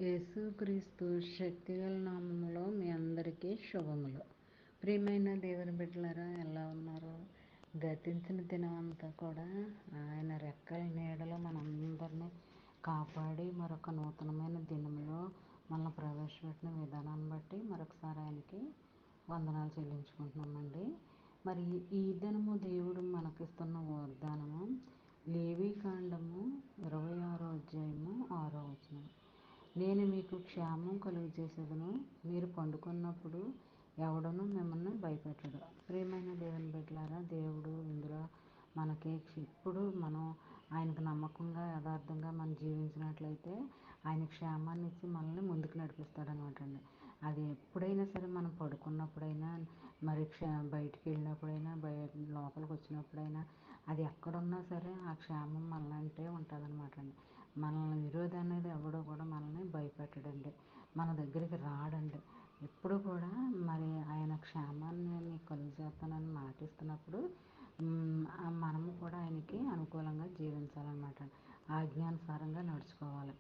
యేసుక్రీస్తు శక్తిగల నామములో మీ అందరికీ శుభములు. ప్రియమైన దేవుని బిడ్డలారా, ఎలా ఉన్నారు? గతించిన దినమంతా కూడా ఆయన రెక్కల నీడలో మనందరినీ కాపాడి మరొక నూతనమైన దినంలో మనల్ని ప్రవేశపెట్టిన విధానాన్ని బట్టి మరొకసారి ఆయనకి వందనాలు చెల్లించుకుంటున్నామండి. మరి ఈ దినము దేవుడు మనకిస్తున్న వాగ్దానము లేవీకాండము 26వ అధ్యాయము 6వ వచనం. నేను మీకు క్షేమం కలుగజేసేదను, మీరు పండుకున్నప్పుడు ఎవడను మిమ్మల్ని భయపెట్టడు. ప్రియమైన దేవుని బిడ్డలారా, దేవుడు ఇందులో మనకి ఇప్పుడు మనం ఆయనకు నమ్మకంగా యథార్థంగా మనం జీవించినట్లయితే ఆయన క్షేమాన్ని ఇచ్చి మనల్ని ముందుకు నడిపిస్తాడనమాట అండి. అది ఎప్పుడైనా సరే మనం పడుకున్నప్పుడైనా, మరి బయటికి వెళ్ళినప్పుడైనా, లోపలికి వచ్చినప్పుడైనా, అది ఎక్కడున్నా సరే ఆ క్షేమం మనలంటే ఉంటుందన్నమాట అండి. మనల్ని విరోధి అనేది ఎవడో కూడా మనల్ని భయపెట్టడండి, మన దగ్గరికి రాడండి. ఎప్పుడు కూడా మరి ఆయన క్షేమాన్ని నీకు కలుగజేస్తానని మాటిస్తున్నప్పుడు మనము కూడా ఆయనకి అనుకూలంగా జీవించాలన్నమాట. ఆజ్ఞానుసారంగా నడుచుకోవాలి.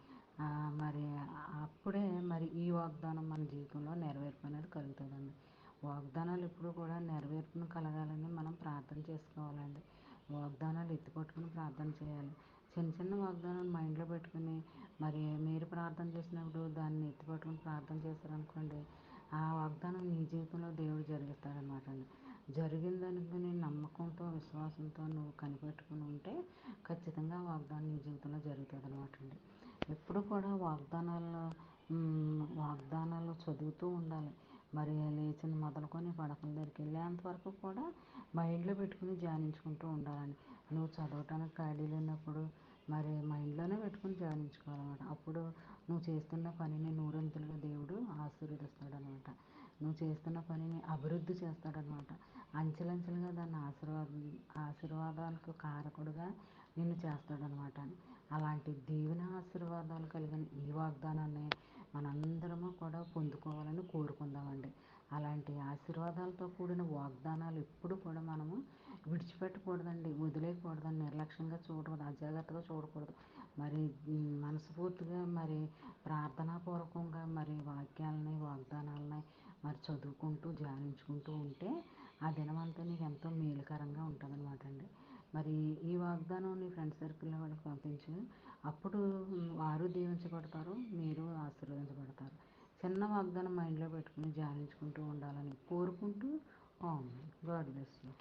మరి అప్పుడే మరి ఈ వాగ్దానం మన జీవితంలో నెరవేర్పు అనేది కలుగుతుందండి. వాగ్దానాలు ఎప్పుడు కూడా నెరవేర్పును కలగాలని మనం ప్రార్థన చేసుకోవాలండి. వాగ్దానాలు ఎత్తిపట్టుకుని ప్రార్థన చేయాలి. చిన్న చిన్న వాగ్దానాలు మైండ్లో పెట్టుకుని మరి మీరు ప్రార్థన చేసినప్పుడు దాన్ని ఎత్తిపట్టుకుని ప్రార్థన చేస్తారనుకోండి, ఆ వాగ్దానం నీ జీవితంలో దేవుడు జరిగిస్తాడనమాట అండి. జరిగిన దానికి నీ నమ్మకంతో, విశ్వాసంతో నువ్వు కనిపెట్టుకుని ఉంటే ఖచ్చితంగా వాగ్దానం నీ జీవితంలో జరుగుతుంది అనమాట అండి. ఎప్పుడు కూడా వాగ్దానాలు చదువుతూ ఉండాలి. మరి లేచిన మొదలుకొని పడకల దగ్గరికి వెళ్ళేంత వరకు కూడా మైండ్లో పెట్టుకుని ధ్యానించుకుంటూ ఉండాలండి. నువ్వు చదవటానికి ఖాళీ లేనప్పుడు మరి మైండ్లోనే పెట్టుకుని ధ్యానించుకోవాలన్నమాట. అప్పుడు నువ్వు చేస్తున్న పనిని నూరంతులుగా దేవుడు ఆశీర్వదిస్తాడనమాట. నువ్వు చేస్తున్న పనిని అభివృద్ధి చేస్తాడనమాట. అంచెలంచెలుగా దాన్ని ఆశీర్వాదాలకు కారకుడుగా నిన్ను చేస్తాడనమాట. అలాంటి దీవెన ఆశీర్వాదాలు కలిగిన ఈ వాగ్దానాన్ని మనందరము కూడా పొందుకోవాలని కోరుకుందామండి. అలాంటి ఆశీర్వాదాలతో కూడిన వాగ్దానాలు ఎప్పుడు కూడా మనము విడిచిపెట్టకూడదండి, వదిలేయకూడదండి, నిర్లక్ష్యంగా చూడకూడదు, అజాగ్రత్తగా చూడకూడదు. మరి మనస్ఫూర్తిగా మరి ప్రార్థనాపూర్వకంగా మరి వాగ్దానాలని మరి చదువుకుంటూ ధ్యానించుకుంటూ ఉంటే ఆ దినమంతా నీకు ఎంతో మేలుకరంగా ఉంటుందన్నమాట అండి. మరి ఈ వాగ్దానం నీ ఫ్రెండ్ సర్కిల్లో వాళ్ళకి పంపించు. అప్పుడు వారు దీవించబడతారు, మీరు ఆశీర్వదించబడతారు. చిన్న వాగ్దానం మైండ్లో పెట్టుకుని ధ్యానించుకుంటూ ఉండాలని కోరుకుంటూ గాడ్ బ్లెస్ యూ.